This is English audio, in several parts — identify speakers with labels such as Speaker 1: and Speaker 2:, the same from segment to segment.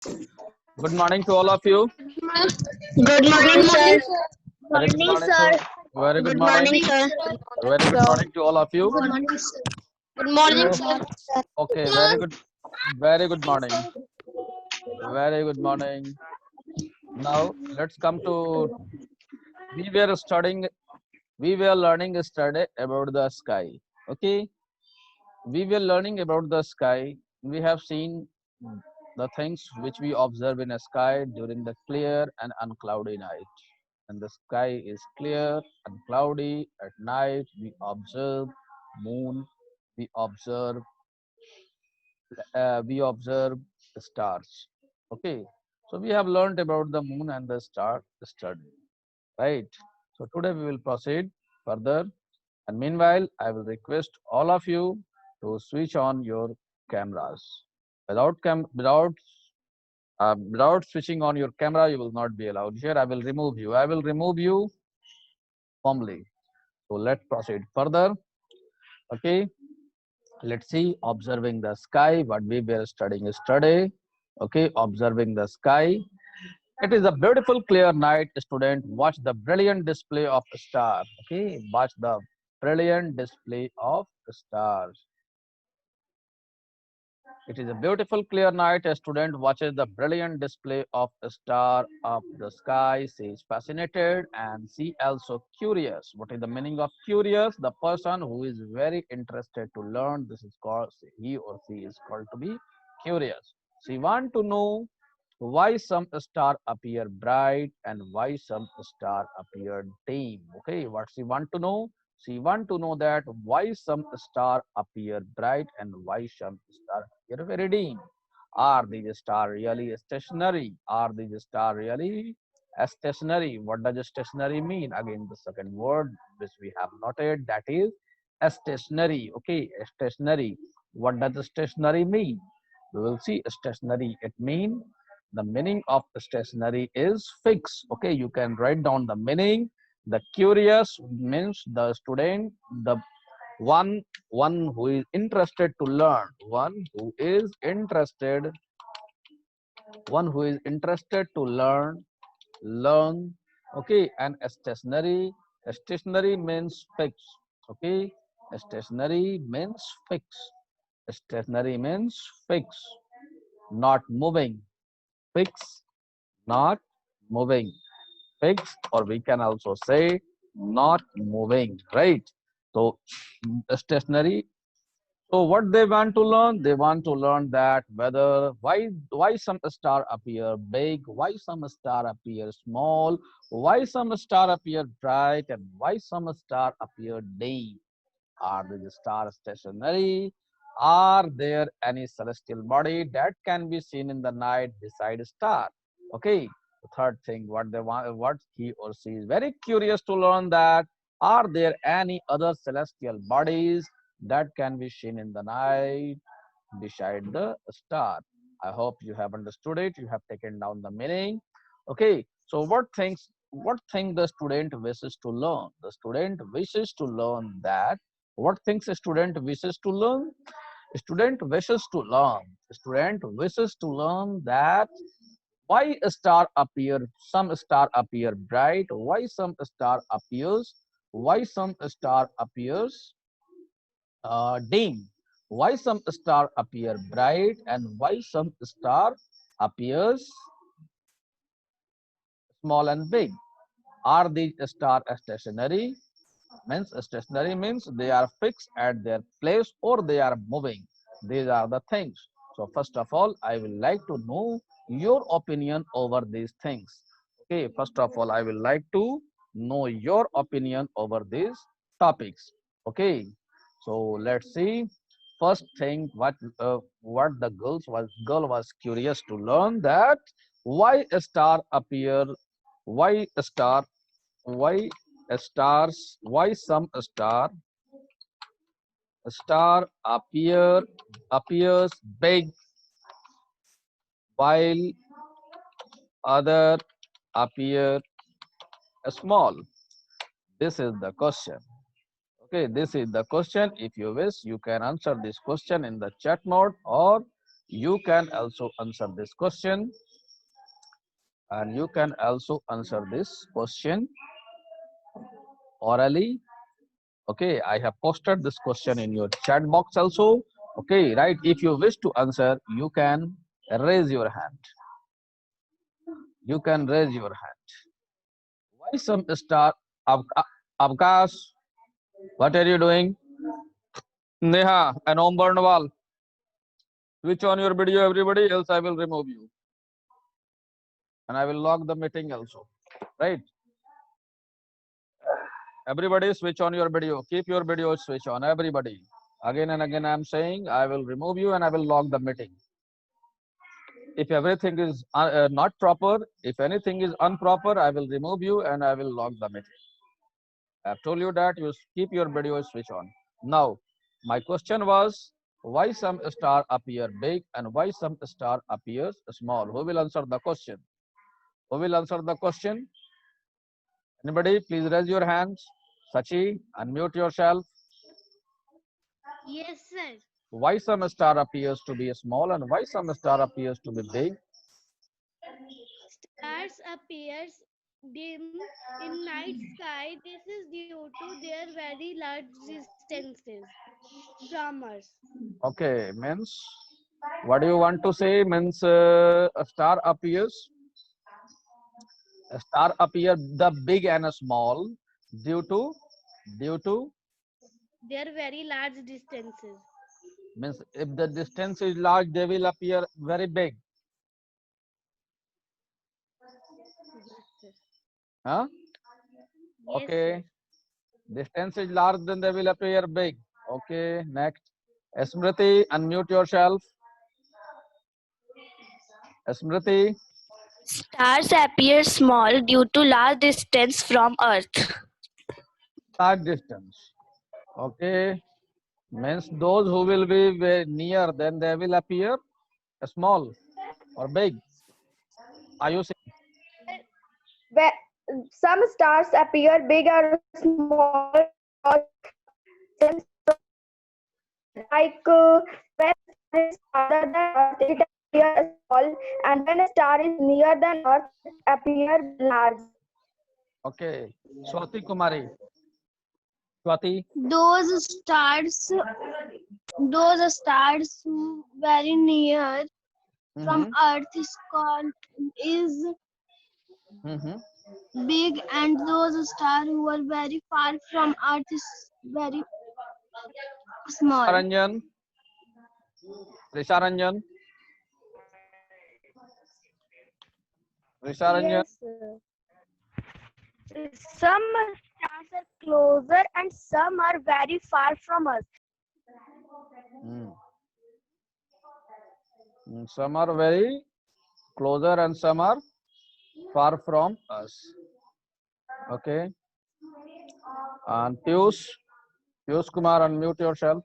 Speaker 1: Good morning to all of you.
Speaker 2: Good morning, sir.
Speaker 1: Very good
Speaker 2: Morning,
Speaker 1: morning
Speaker 2: sir.
Speaker 1: to very good
Speaker 2: Good
Speaker 1: morning.
Speaker 2: morning, sir.
Speaker 1: Very good
Speaker 2: Sir.
Speaker 1: morning to all of you.
Speaker 2: Good morning, sir. Good morning,
Speaker 1: So,
Speaker 2: sir.
Speaker 1: okay, very good morning. Very good morning. Now, let's come to we were studying, we were learning yesterday about the sky. Okay, we were learning about the sky. We have seen the things which we observe in a sky during the clear and uncloudy night. And the sky is clear and cloudy at night, we observe moon, we observe stars. Okay, so we have learned about the moon and the star study, right? So today we will proceed further, and meanwhile I will request all of you to switch on your cameras. Without switching on your camera, you will not be allowed here. I will remove you. I will remove you formally. So let's proceed further. Okay, let's see. Observing the sky, what we were studying yesterday. Okay, observing the sky. It is a beautiful clear night. Student, watch the brilliant display of stars. Okay, watch the brilliant display of stars. It is a beautiful clear night. A student watches the brilliant display of a star of the sky. She is fascinated and she also curious. What is the meaning of curious? The person who is very interested to learn. This is called, he or she is called to be curious. She want to know why some star appear bright and why some star appear dim. Okay, what she want to know? She want to know that why some star appear bright and why some star appear very dim. Are these star really stationary? Are these star really stationary? What does stationary mean? Again, the second word which we have noted, that is stationary. Okay, stationary. What does stationary mean? We will see stationary. It means the meaning of stationary is fixed. Okay, you can write down the meaning. The curious means the student, the one who is interested to learn, one who is interested to learn. Okay, and stationary means fixed. Okay, stationary means fixed. Stationary means fixed, not moving. Fixed, not moving. Fixed, or we can also say not moving, right? So stationary. So what they want to learn? They want to learn that whether why some star appear big, why some star appear small, why some star appear bright, and why some star appear dim. Are the stars stationary? Are there any celestial body that can be seen in the night beside a star? Okay. The third thing, what they want, what he or she is very curious to learn, that are there any other celestial bodies that can be seen in the night beside the star? I hope you have understood it. You have taken down the meaning. Okay. So what thing the student wishes to learn? The student wishes to learn that what things a student wishes to learn? Student wishes to learn. Student wishes to learn that why a star appear, some star appear bright, why some star appears, why some star appears dim, why some star appear bright, and why some star appears small and big. Are these stars stationary? Means stationary means they are fixed at their place or they are moving. These are the things. So first of all, I will like to know your opinion over these things. Okay, first of all, I will like to know your opinion over these topics. Okay, so let's see. First thing, what the girl was curious to learn, that why a star appear, why a star, why stars, why some star appears big while other appear small. This is the question. Okay, this is the question. If you wish, you can answer this question in the chat mode, or You can also answer this question, and you can also answer this question orally. Okay, I have posted this question in your chat box also. Okay, right. If you wish to answer, you can raise your hand. You can raise your hand. Why some star? Avkas, what are you doing? Neha and Om Barnwal, switch on your video, everybody, else I will remove you. And I will log the meeting also. Right? Everybody switch on your video. Keep your video switch on, everybody. Again and again I am saying, I will remove you and I will log the meeting. If everything is not proper, if anything is improper, I will remove you and I will log the meeting. I have told you that you keep your video switch on. Now, my question was, why some star appear big and why some star appears small? Who will answer the question? Who will answer the question? Anybody, please raise your hands. Sachi, unmute yourself.
Speaker 2: Yes, sir.
Speaker 1: Why some star appears to be small and why some star appears to be big?
Speaker 2: Stars appears dim in night sky. This is due to their very large distances from us.
Speaker 1: Okay, means what do you want to say? Means a star appears. A star appear the big and a small due to due to
Speaker 2: Their very large distances.
Speaker 1: means if the distance is large, they will appear very big.
Speaker 2: Yes, sir.
Speaker 1: Huh?
Speaker 2: Yes,
Speaker 1: Okay. Distance is large, then they will appear big. Okay. Next. Smriti, unmute yourself. Smriti,
Speaker 3: Stars appear small due to large distance from Earth.
Speaker 1: large distance. Okay. Means those who will be very near, then they will appear small or big. Are you saying?
Speaker 4: Where some stars appear big or small because since like when a star is farther than Earth, it appears small, and when a star is near than Earth, it appears large.
Speaker 1: Okay. Swati Kumari. Swati.
Speaker 2: Those stars who very near from
Speaker 1: Mm-hmm.
Speaker 2: Earth is
Speaker 1: Mm-hmm.
Speaker 2: big, and those stars who are very far from Earth is very small.
Speaker 1: Ranjan. Risha Ranjan. Risha Ranjan.
Speaker 4: Yes, sir. Some stars are closer and some are very far from us.
Speaker 1: Mm. Some are very closer and some are far from us. Okay. And Piyush Kumar, unmute yourself.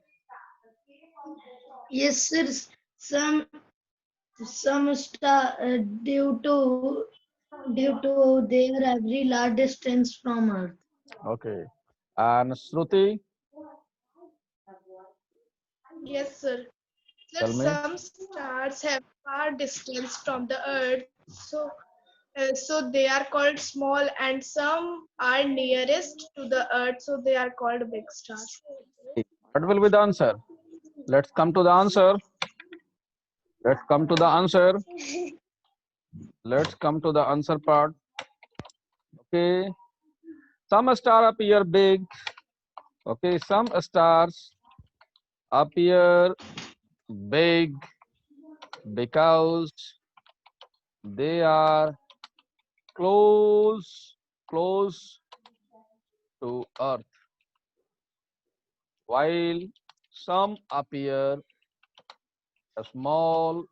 Speaker 5: Yes, sir. Some star due to their very large distance from Earth.
Speaker 1: Okay. And Shruti,
Speaker 6: Yes, sir. Sir,
Speaker 1: tell me.
Speaker 6: some stars have far distance from the Earth, so they are called small, and some are nearest to the Earth, so they are called big stars.
Speaker 1: What will be the answer? Let's come to the answer. Let's come to the answer. Let's come to the answer part. Okay. Some stars appear big. Okay. Some stars appear big because they are close to Earth, while some appear small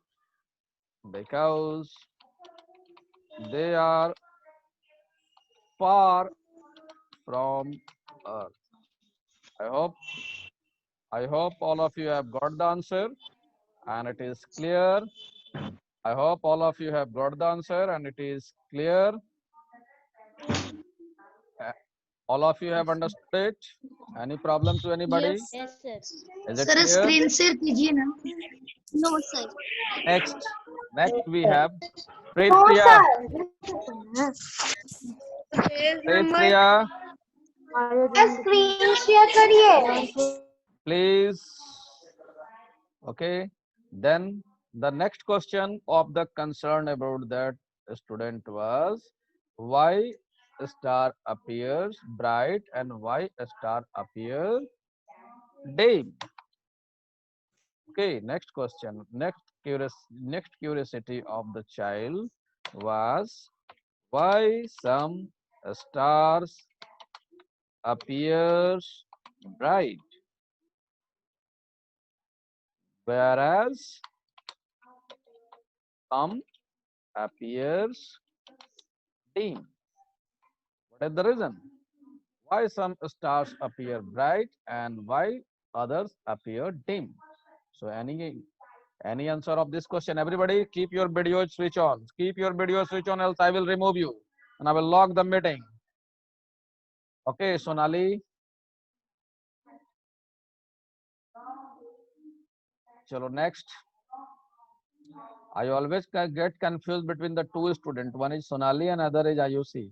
Speaker 1: because they are far from Earth. I hope all of you have got the answer and it is clear. I hope all of you have got the answer and it is clear. All of you have understood it? Any problem to anybody?
Speaker 2: Yes, sir.
Speaker 1: Is it
Speaker 5: sir
Speaker 1: clear?
Speaker 5: Screen share कीजिए ना.
Speaker 3: No, sir.
Speaker 1: Next we have Preet
Speaker 4: No,
Speaker 1: Priya.
Speaker 4: sir.
Speaker 1: Preet Priya,
Speaker 4: screen share करिए.
Speaker 1: please. Okay. Then the next question of the concern about that student was why a star appears bright and why a star appears dim. Okay, next question. Next curiosity of the child was why some stars appears bright whereas some appears dim. What is the reason? Why some stars appear bright and why others appear dim? So any answer of this question? Everybody keep your video switch on. Keep your video switch on, else I will remove you and I will log the meeting. Okay, Sonali. Chalo, next. I always get confused between the two students. One is Sonali and other is Ayushi.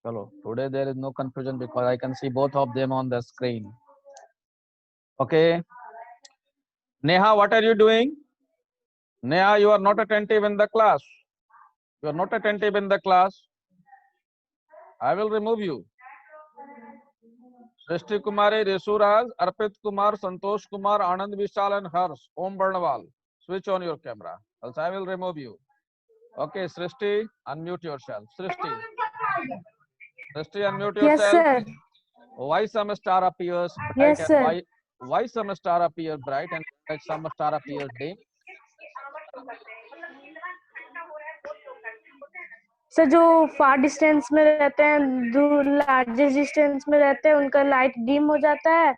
Speaker 1: Chalo, today there is no confusion because I can see both of them on the screen. Okay. Neha, what are you doing? Neha, you are not attentive in the class. You are not attentive in the class. I will remove you. Srishti Kumari, Resuraj, Arpit Kumar, Santosh Kumar, Anand Vishal and Harsh, Om Barnwal. Switch on your camera, else I will remove you. Okay, Srishti, unmute yourself. Srishti, unmute
Speaker 4: Yes,
Speaker 1: yourself.
Speaker 4: sir.
Speaker 1: Why some star appears bright
Speaker 4: Yes,
Speaker 1: and
Speaker 4: sir.
Speaker 1: why some star appear bright and some star appears dim?
Speaker 4: Sir जो फार distance में रहते हैं, दूर largest distance में रहते हैं, उनका light dim हो जाता है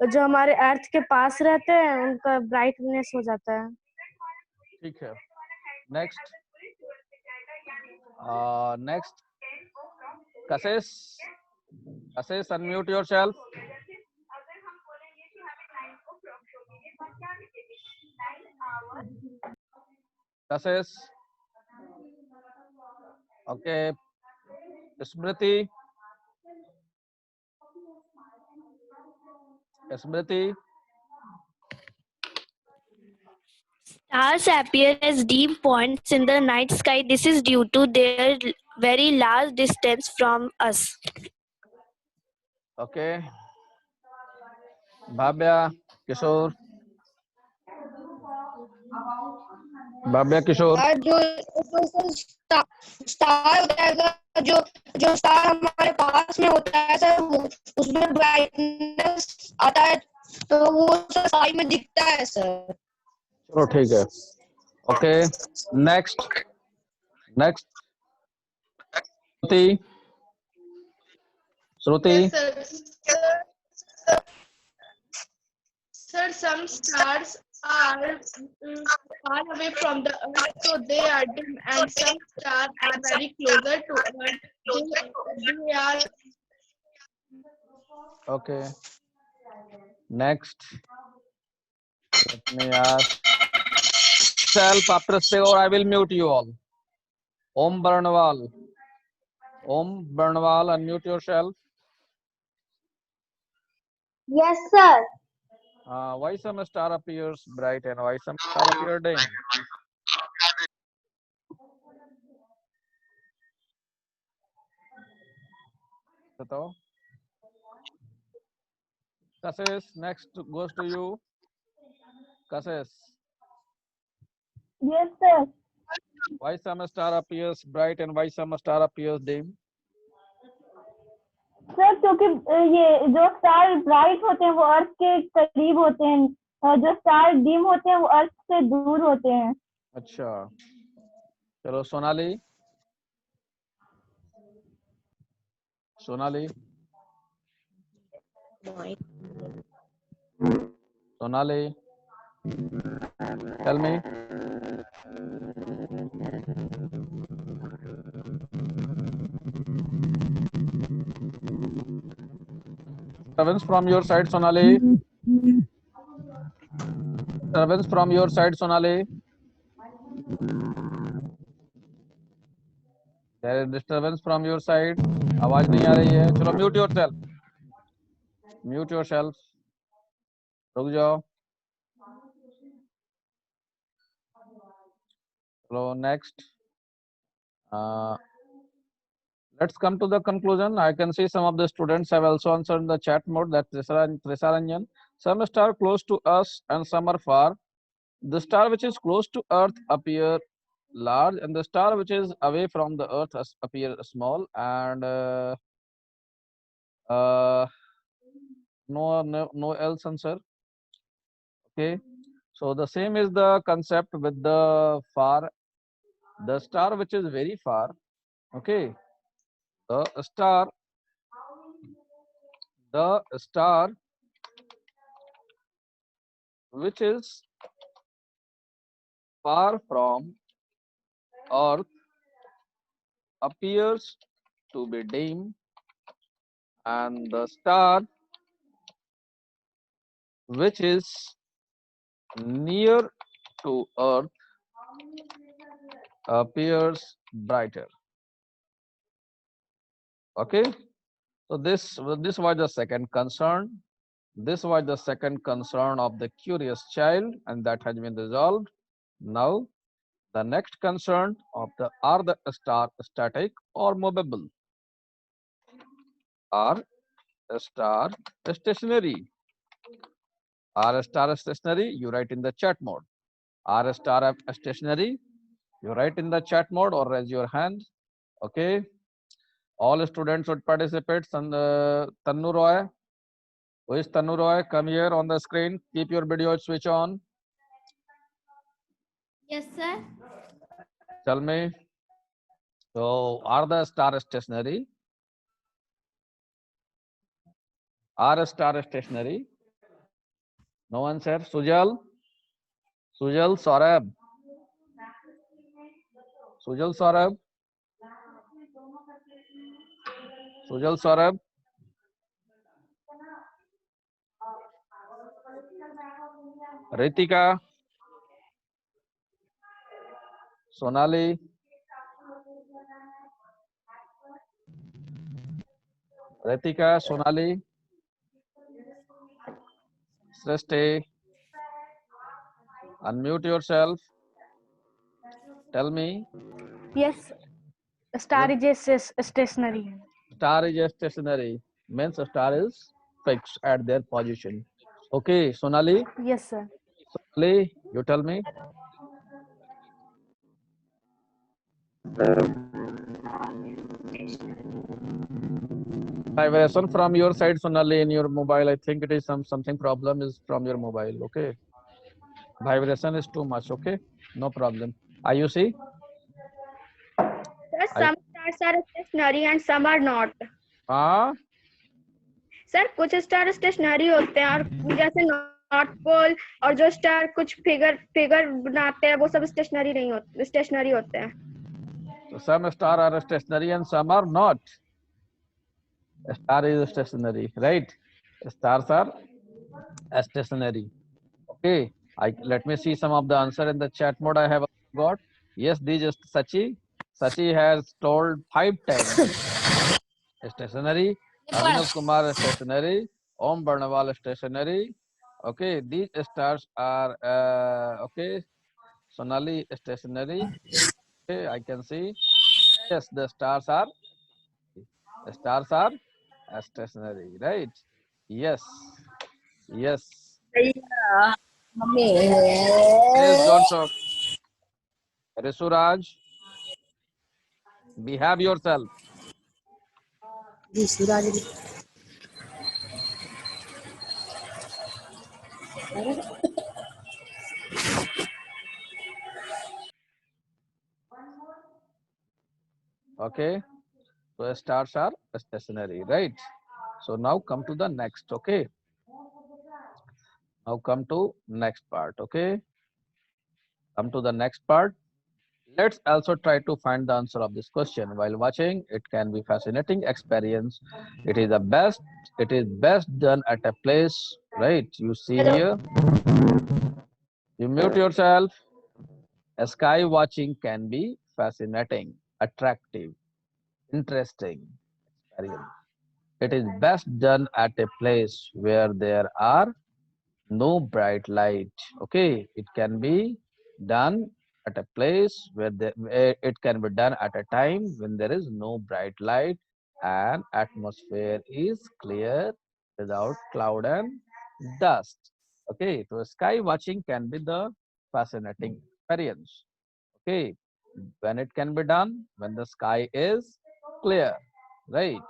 Speaker 4: और जो हमारे अर्थ के पास रहते हैं उनका ब्राइटनेस हो जाता है.
Speaker 1: ठीक है. Next. Next. Kassis, unmute yourself. Kassis. Okay. Smriti.
Speaker 3: Stars appear as dim points in the night sky. This is due to their very large distance from us.
Speaker 1: Okay. Bhavya, Kishore.
Speaker 4: जो star होता है sir, जो star हमारे पास में होता है sir, उसमें brightness आता है तो वो सर स्काई में दिखता है सर.
Speaker 1: चलो ठीक है. Okay. Next. Shruti.
Speaker 6: Yes, sir. Sir, some stars are far away from the earth, so they are dim, and some stars are very closer to earth. They are.
Speaker 1: Okay. Next. Let me ask. Self after say or I will mute you all. Om Barnwal, unmute yourself.
Speaker 4: Yes, sir.
Speaker 1: Why some star appears bright and why some star appear dim? बताओ. Kassis, next goes to you. Kassis.
Speaker 4: Yes, sir.
Speaker 1: Why some star appears bright and why some star appears dim?
Speaker 4: Sir क्योंकि ये जो star bright होते हैं वो अर्थ के करीब होते हैं और जो स्टार डिम होते हैं वो अर्थ से दूर होते हैं.
Speaker 1: अच्छा. चलो Sonali. Tell me. Disturbance from your side, Sonali. Disturbance from your side, Sonali. There is disturbance from your side. आवाज नहीं आ रही है. चलो mute yourself. Mute yourself. रुक जाओ. चलो next. Let's come to the conclusion. I can see some of the students have also answered in the chat mode. That Trisaranjan. Some star close to us and some are far. The star which is close to Earth appear large, and the star which is away from the Earth appear small. And no else answer. Okay. So the same is the concept with the far. The star which is very far. Okay. The star which is far from Earth appears to be dim, and the star which is near to Earth appears brighter. Okay, so this was the second concern. This was the second concern of the curious child, and that has been resolved. Now the next concern of are the star static or movable? Are star stationary? Are star stationary? You write in the chat mode. Are star stationary? You write in the chat mode or raise your hand. Okay. All students should participate. Tannu Roy. Who is Tannu Roy? Come here on the screen. Keep your video switch on.
Speaker 2: Yes, sir.
Speaker 1: Tell me. So, are the star stationary? Are star stationary? No answer. Sujal? Sujal Saurabh? Sujal Saurabh? Sujal Saurabh? Ritika? Sonali? Ritika, Sonali? Srishti? Unmute yourself. Tell me.
Speaker 7: Yes, star is stationary.
Speaker 1: Star is stationary. Means star is fixed at their position. Okay, Sonali?
Speaker 7: Yes, sir.
Speaker 1: Sonali, you tell me. Vibration from your side, Sonali, in your mobile. I think it is something problem is from your mobile. Okay. Vibration is too much. Okay. No problem. IUC?
Speaker 4: Sir, some stars are stationary and some are not.
Speaker 1: हाँ
Speaker 4: sir कुछ star stationery होते हैं और जैसे north pole और जो star कुछ figure figure बनाते हैं वो सब स्टेशनरी नहीं होते, स्टेशनरी होते हैं.
Speaker 1: So some star are stationary and some are not. A star is stationary, right? Stars are stationary. Okay. Let me see some of the answer in the chat mode. I have got. Yes, these is Sachi. Sachi has told 5 times. Stationary. Avinav Kumar stationary. Om Barnawal stationary. Okay, these stars are okay. Sonali stationary. Okay, I can see. Yes, the stars are stationary, right? Yes, yes. Please don't talk. Risuraj, behave yourself. Okay, so stars are stationary, right? So now come to the next, okay? Now come to next part, okay? Come to the next part. Let's also try to find the answer of this question while watching. It can be fascinating experience. It is the best. It is best done at a place, right? You see here. You mute yourself. Sky watching can be fascinating, attractive, interesting experience. It is best done at a place where there are no bright light. Okay, it can be done at a place where it can be done at a time when there is no bright light and atmosphere is clear without cloud and dust. Okay, so sky watching can be the fascinating experience. Okay, when it can be done when the sky is clear, right?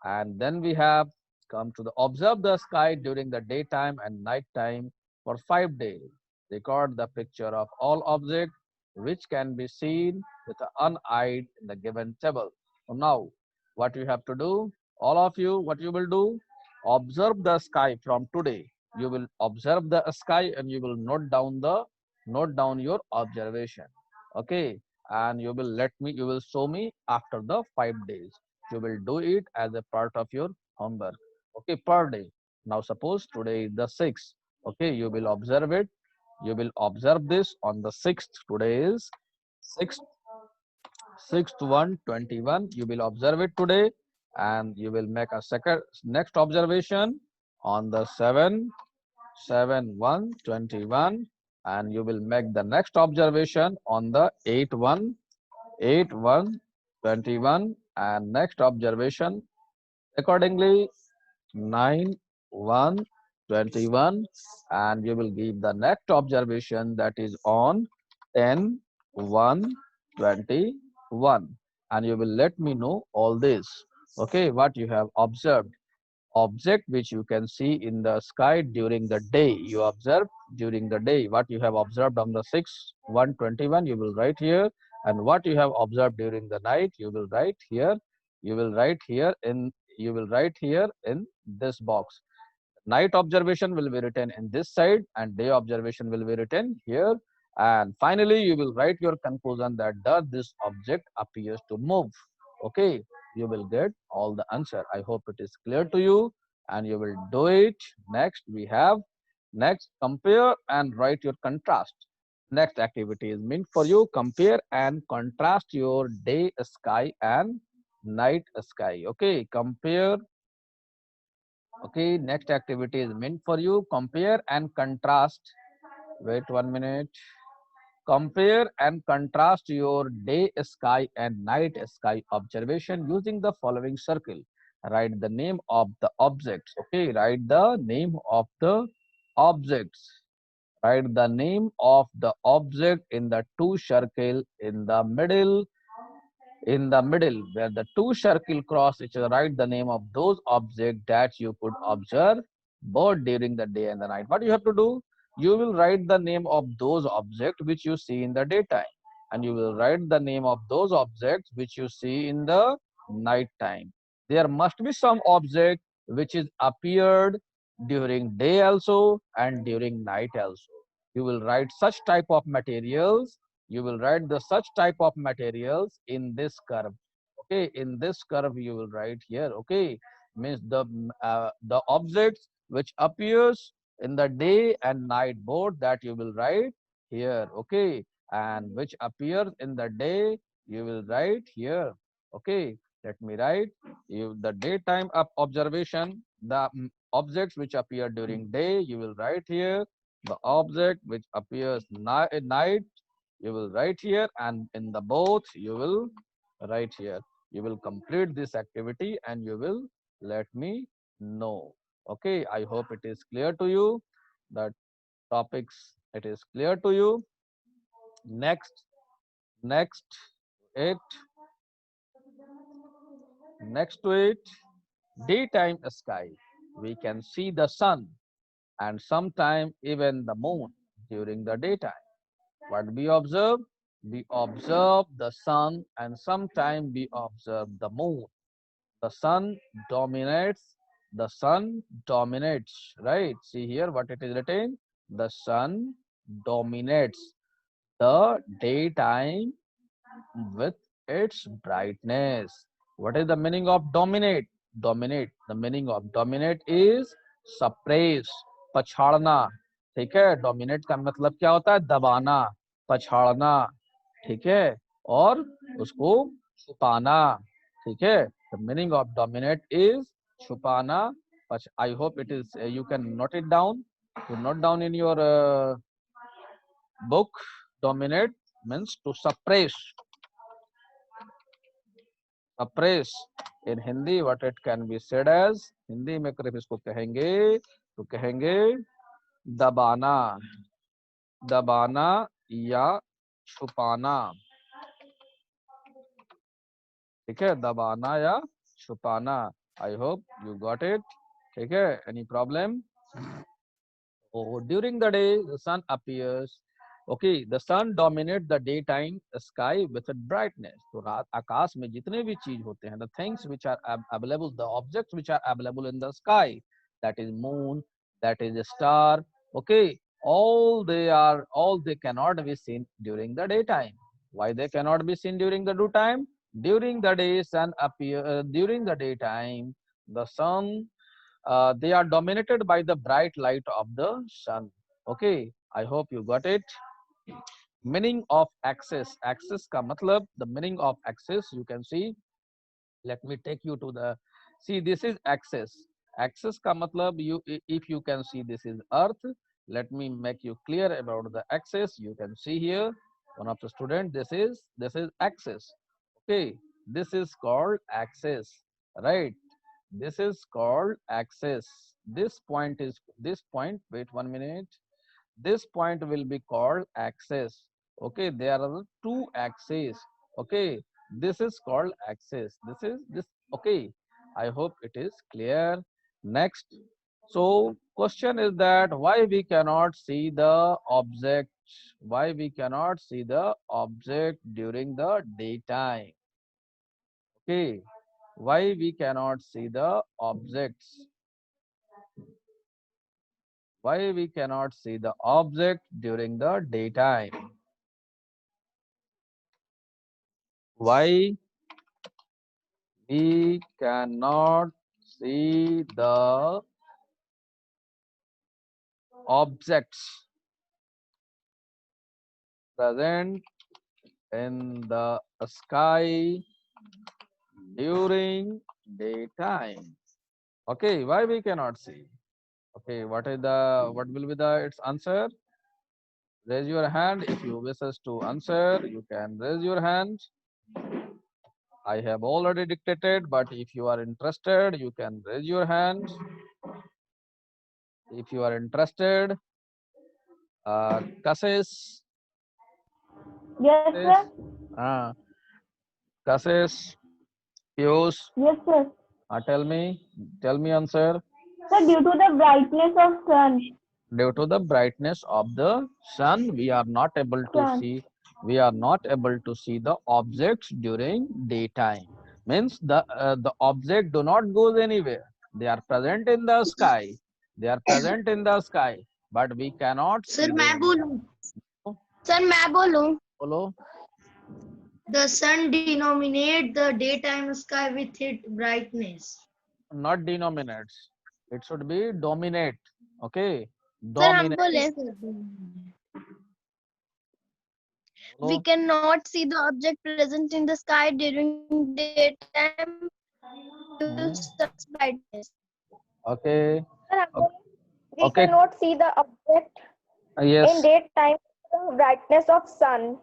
Speaker 1: And then we have come to the observe the sky during the daytime and nighttime for 5 days. Record the picture of all objects which can be seen with the uneyed in the given table. So now, what you have to do, all of you, what you will do, observe the sky from today. You will observe the sky and you will note down your observation. Okay, and you will show me after the 5 days. You will do it as a part of your homework. Okay, per day. Now suppose today is the 6th. Okay, you will observe it. You will observe this on the 6th. Today is 6th, 6th 1 21. You will observe it today and you will make a second next observation on the 7 1 21, and you will make the next observation on the 8 1 21, and next observation accordingly 9 1 21, and you will give the next observation that is on 10 1 21, and you will let me know all this. Okay, what you have observed. Object which you can see in the sky during the day, you observe during the day. What you have observed on the 6 1 21, you will write here, and what you have observed during the night, you will write here. You will write here in this box. Night observation will be written in this side and day observation will be written here. And finally you will write your conclusion that does this object appears to move. Okay, you will get all the answer. I hope it is clear to you and you will do it. Next we have next compare and write your contrast. Next activity is meant for you. Compare and contrast your day sky and night sky. Okay, compare. Okay, next activity is meant for you. Compare and contrast. Wait 1 minute. Compare and contrast your day sky and night sky observation using the following circle. Write the name of the objects. Okay, write the name of the objects. Write the name of the object in the two circle in the middle where the two circle cross each other. Write the name of those objects that you could observe both during the day and the night. What you have to do, you will write the name of those objects which you see in the daytime, and you will write the name of those objects which you see in the night time. There must be some object which is appeared during day also and during night also. You will write such type of materials. You will write the such type of materials in this curve. Okay, in this curve you will write here. Okay, means the objects which appears in the day and night both, that you will write here. Okay, and which appears in the day you will write here. Okay, let me write you the daytime observation. The objects which appear during day you will write here. The object which appears at night you will write here, and in the both you will write here. You will complete this activity and you will let me know. Okay, I hope it is clear to you. The topics, it is clear to you. Next it next to it, daytime sky, we can see the sun and sometime even the moon during the daytime. What we observe? We observe the sun and sometime we observe the moon. The sun dominates. The sun dominates, right? See here what it is written. The sun dominates the daytime with its brightness. What is the meaning of dominate? Dominate. The meaning of dominate is suppress, पछाड़ना. ठीक है, dominate का मतलब क्या होता है? दबाना, पछाड़ना. ठीक है, और उसको छुपाना. ठीक है, the meaning of dominate is छुपाना. I hope it is you can note it down. You note down in your book. Dominate means to suppress. Suppress in Hindi, what it can be said as, Hindi में करीब इसको कहेंगे तो कहेंगे दबाना, दबाना या छुपाना. ठीक है, दबाना या छुपाना. I hope you got it. ठीक है, any problem? Oh, during the day the sun appears. Okay, the sun dominates the daytime sky with its brightness. तो रात आकाश में जितने भी चीज होते हैं, the things which are available, the objects which are available in the sky, that is moon, that is a star. Okay, all they cannot be seen during the daytime. Why they cannot be seen during the daytime? During the day sun appear. During the daytime, the sun they are dominated by the bright light of the sun. Okay, I hope you got it. Meaning of axis. Axis का मतलब, the meaning of axis you can see. Let me take you to the, see this is axis. Axis का मतलब, you if you can see this is earth. Let me make you clear about the axis. You can see here, one of the student, this is axis. Okay, this is called axis, right? This is called axis. This point is, this point, wait 1 minute. This point will be called axis. Okay, there are two axes. Okay, this is called axis. This is this. Okay, I hope it is clear. Next, so question is that why we cannot see the object? Why we cannot see the object during the daytime? Okay, why we cannot see the objects? Why we cannot see the object during the daytime? Why we cannot see the objects present in the sky during daytime? Okay, why we cannot see? Okay, what will be the its answer? Raise your hand if you wishes to answer. You can raise your hand. I have already dictated, but if you are interested, you can raise your hand. If you are interested, Kasis,
Speaker 4: Yes, sir.
Speaker 1: Kasis, Piyush,
Speaker 4: Yes, sir.
Speaker 1: tell me answer.
Speaker 4: Sir, due to the brightness of sun.
Speaker 1: Due to the brightness of the sun, we are not able to
Speaker 4: Sun.
Speaker 1: see. We are not able to see the objects during daytime. Means the object do not goes anywhere. They are present in the sky. They are present in the sky, but we cannot see
Speaker 5: sir मैं
Speaker 1: them.
Speaker 5: बोलूं sir मैं बोलूं
Speaker 1: Follow.
Speaker 5: The sun denominate the daytime sky with its brightness.
Speaker 1: Not denominates. It should be dominate. Okay.
Speaker 2: Sir, हम
Speaker 1: Dominate.
Speaker 2: बोले we
Speaker 1: Follow.
Speaker 2: cannot see the object present in the sky during daytime due to sun's brightness.
Speaker 1: Okay.
Speaker 4: Sir, we
Speaker 1: Okay.
Speaker 4: cannot see the object in
Speaker 1: Yes.
Speaker 4: daytime the brightness of sun.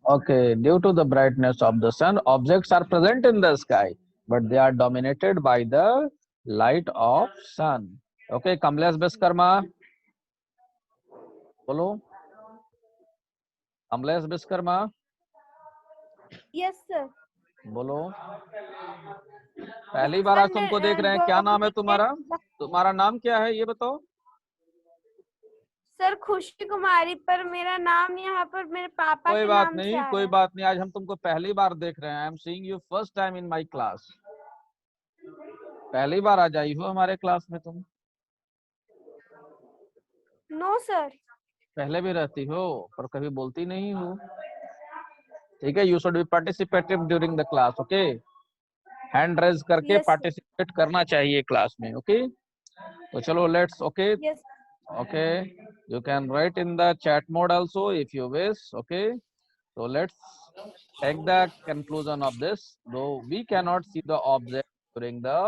Speaker 1: Okay. Due to the brightness of the sun, objects are present in the sky, but they are dominated by the light of sun. Okay. Kamlesh Biskarma. बोलो. Kamlesh Vishwakarma.
Speaker 7: Yes, sir.
Speaker 1: बोलो. पहली बार आज तुमको देख रहे हैं. क्या नाम है तुम्हारा? तुम्हारा नाम क्या है ये बताओ.
Speaker 7: सर खुशी कुमारी, पर मेरा नाम यहाँ पर मेरे पापा
Speaker 1: कोई
Speaker 7: के
Speaker 1: बात
Speaker 7: नाम से
Speaker 1: नहीं,
Speaker 7: आया
Speaker 1: कोई
Speaker 7: है।
Speaker 1: बात नहीं. आज हम तुमको पहली बार देख रहे हैं. I am seeing you first time in my class. पहली बार आज आई हो हमारे क्लास में तुम.
Speaker 7: No sir.
Speaker 1: पहले भी रहती हो पर कभी बोलती नहीं हो. ठीक है, you should be participative during the class, okay, hand raise करके
Speaker 7: Yes, sir.
Speaker 1: पार्टिसिपेट करना चाहिए क्लास में, ओके। तो चलो let's, okay,
Speaker 7: Yes.
Speaker 1: okay, you can write in the chat mode also if you wish, okay. So let's take the conclusion of this. Though we cannot see the object during the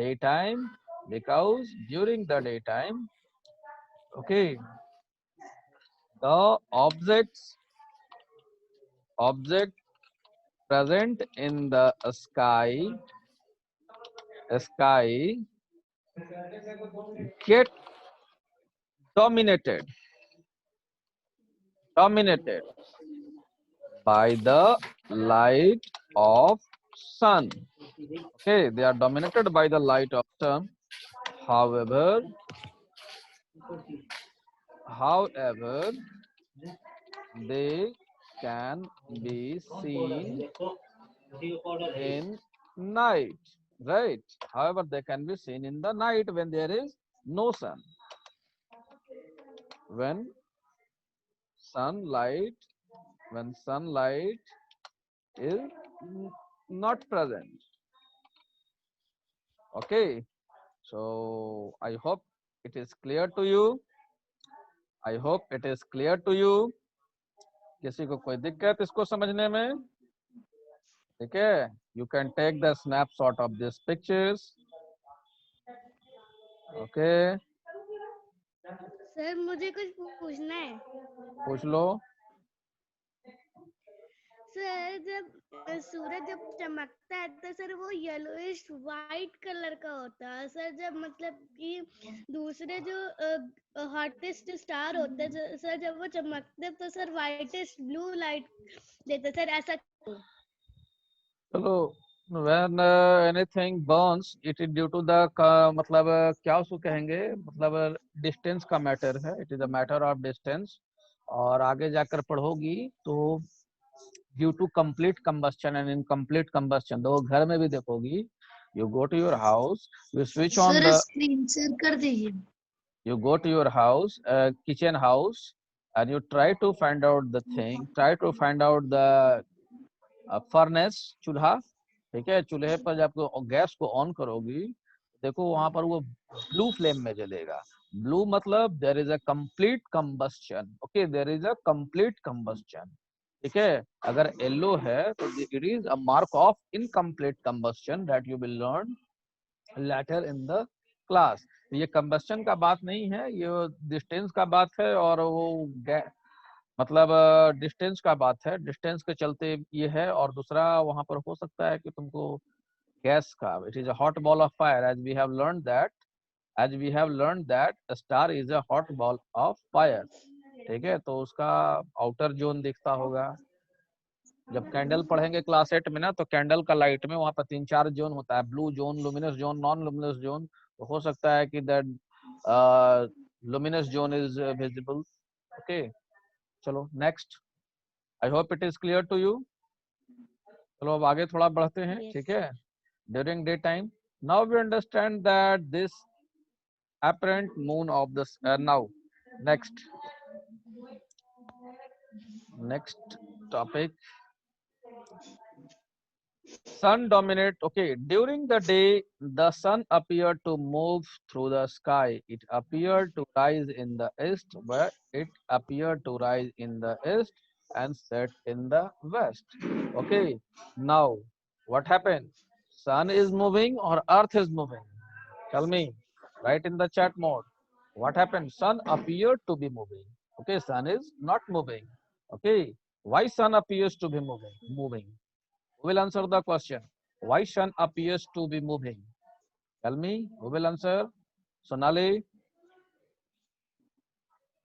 Speaker 1: daytime, because during the daytime, okay, the object present in the sky get dominated by the light of sun. Okay, they are dominated by the light of sun. However, they can be seen in night, right? However, they can be seen in the night when there is no sun. When sunlight is not present. Okay, so I hope it is clear to you. किसी को कोई दिक्कत इसको समझने में? ठीक है, you can take the snapshot of these pictures. Okay,
Speaker 2: sir मुझे कुछ पूछना है।
Speaker 1: पूछ लो।
Speaker 2: सर जब सूरज जब चमकता है तो सर वो येलोइश वाइट कलर का होता है सर, जब मतलब कि दूसरे जो हॉटेस्ट स्टार होते हैं सर जब वो चमकते हैं तो सर वाइटेस्ट ब्लू लाइट देते सर, ऐसा क्यों?
Speaker 1: चलो, when anything burns it is due to the मतलब क्या उसको कहेंगे, मतलब डिस्टेंस का मैटर है, it is a matter of distance. और आगे जाकर पढ़ोगी तो due to complete combustion and incomplete combustion, तो घर में भी देखोगी, you go to your house, you switch on
Speaker 5: sir
Speaker 1: the,
Speaker 5: screen share कर दीजिए।
Speaker 1: you go to your house, kitchen house, and you try to find out the furnace, चूल्हा, ठीक है, चूल्हे पर जब गैस को ऑन करोगी, देखो वहां पर वो ब्लू फ्लेम में जलेगा। ब्लू मतलब there is a complete combustion, okay, there is a complete combustion, ठीक है। अगर येलो है तो it is a mark of incomplete combustion that you will learn later in the class. ये कंबस्शन का बात नहीं है, ये डिस्टेंस का बात है, और वो मतलब डिस्टेंस का बात है, डिस्टेंस के चलते ये है। और दूसरा वहां पर हो सकता है कि तुमको गैस का, it is a hot ball of fire, as we have learned that star is a hot ball of fire, ठीक है। तो उसका आउटर जोन दिखता होगा। जब कैंडल पढ़ेंगे क्लास 8 में ना, तो कैंडल का लाइट में वहां पर 3-4 जोन होता है, blue zone, luminous zone, non luminous zone. तो हो सकता है कि that luminous zone is visible, okay. चलो next, I hope it is clear to you. चलो अब आगे थोड़ा बढ़ते हैं, ठीक है। During day time, now we understand that this apparent moon of the now next topic, sun dominate, okay. During the day the sun appeared to move through the sky. It appeared to rise in the east, where it appeared to rise in the east and set in the west, okay. Now what happened? Sun is moving or earth is moving? Tell me, write in the chat mode. What happened? Sun appeared to be moving, okay. Sun is not moving, okay. Why sun appears to be moving? Who will answer the question? Why sun appears to be moving? Tell me, who will answer? Sonali?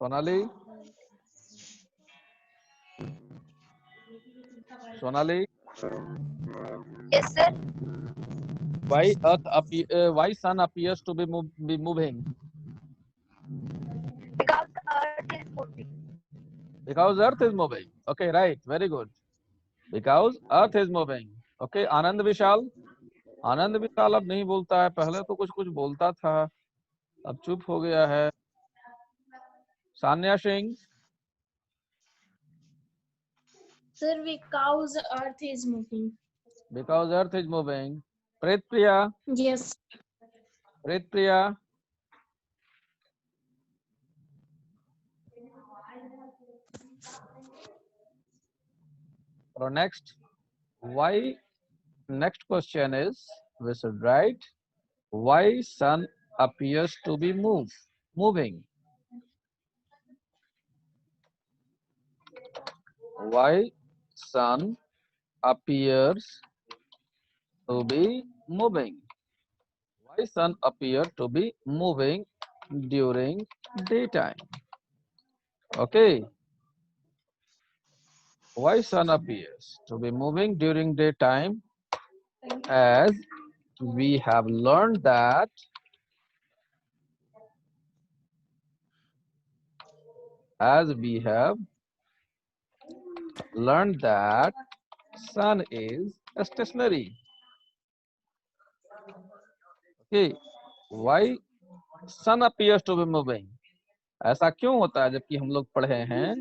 Speaker 1: Sonali? Sonali?
Speaker 4: Yes, sir.
Speaker 1: Why why sun appears to be moving?
Speaker 4: Because the earth is moving.
Speaker 1: Because earth is moving. Okay, right. Very good. Because earth is moving. Okay, आनंद विशाल? आनंद विशाल अब नहीं बोलता है, पहले तो कुछ कुछ बोलता था, अब चुप हो गया है। Sanya Singh?
Speaker 5: Sir, because Earth is moving.
Speaker 1: Because Earth is moving. Preet Priya.
Speaker 5: Yes.
Speaker 1: Preet Priya. So next, why? Next question is, we should write why sun appears to be moving. Why sun appears to be moving? Why sun appear to be moving during daytime? Okay. Why sun appears to be moving during daytime? As we have learned that sun is stationary. Okay. Why sun appears to be moving? ऐसा क्यों होता है जबकि हम लोग पढ़े हैं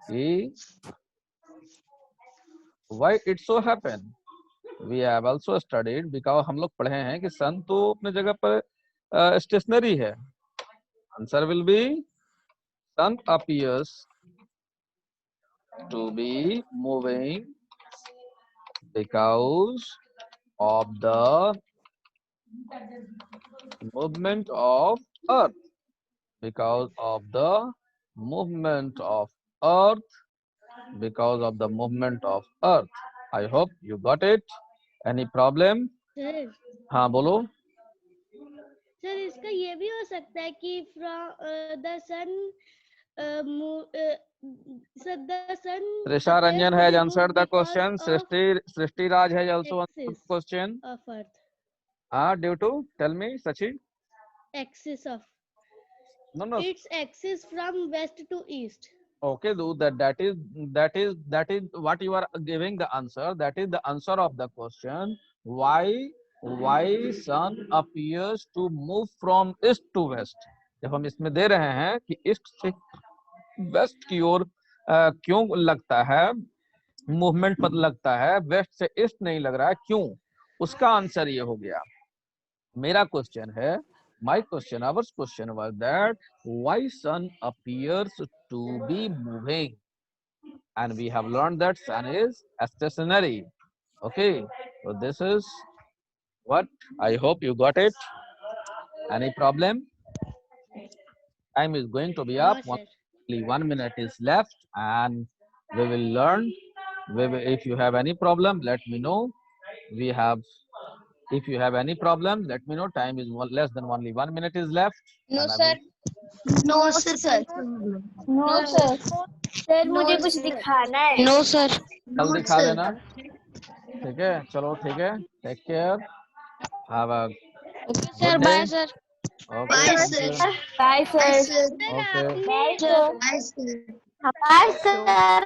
Speaker 1: कि why it so happen? We have also studied because हम लोग पढ़े हैं कि सन तो अपने जगह पर स्टेशनरी है. Answer will be sun appears to be moving because of the movement of Earth. Because of the movement of Earth. Because of the movement of Earth. I hope you got it. Any problem?
Speaker 2: Sir
Speaker 1: हाँ बोलो.
Speaker 2: Sir इसका ये भी हो सकता है कि from the sun the sun
Speaker 1: Trisha
Speaker 2: appears
Speaker 1: Ranjan
Speaker 2: to
Speaker 1: has
Speaker 2: be
Speaker 1: answered
Speaker 2: moved
Speaker 1: the
Speaker 2: because
Speaker 1: question.
Speaker 2: of
Speaker 1: Srishti Raj has also answered the
Speaker 2: axis
Speaker 1: question.
Speaker 2: of Earth.
Speaker 1: Due to, tell me, Sachi.
Speaker 2: Axis of
Speaker 1: No.
Speaker 2: its axis from west to east.
Speaker 1: Okay, that is what you are giving the answer. That is the answer of the question. Why sun appears to move from east to west? जब हम इसमें दे रहे हैं कि east से waste की ओर क्यों लगता है, मूवमेंट पर लगता है, वेस्ट से ईस्ट नहीं लग रहा है, क्यों? उसका आंसर ये हो गया. मेरा क्वेश्चन है, my question, our question was that why sun appears to be moving, and we have learned that sun is stationary. Okay, so this is what I hope you got it. Any problem? Time is going to be up.
Speaker 2: No, sir.
Speaker 1: Only 1 minute is left, and we will learn. If you have any problem, let me know. If you have any problem, let me know. Time is less than only 1 minute is left.
Speaker 5: No,
Speaker 1: and I
Speaker 5: sir.
Speaker 1: will-
Speaker 5: No, sir.
Speaker 4: No, sir.
Speaker 3: Sir मुझे कुछ दिखाना है.
Speaker 5: No, sir.
Speaker 1: कल दिखा देना. ठीक है, चलो ठीक है. Take care. Have a
Speaker 5: Okay,
Speaker 1: sir. Bye,
Speaker 5: sir.
Speaker 1: okay.
Speaker 5: Bye,
Speaker 1: Thank
Speaker 5: sir.
Speaker 1: you.
Speaker 3: Bye
Speaker 5: Bye,
Speaker 3: sir.
Speaker 5: sir.
Speaker 1: Okay.
Speaker 2: आपने
Speaker 5: Bye, sir.
Speaker 4: Bye, sir.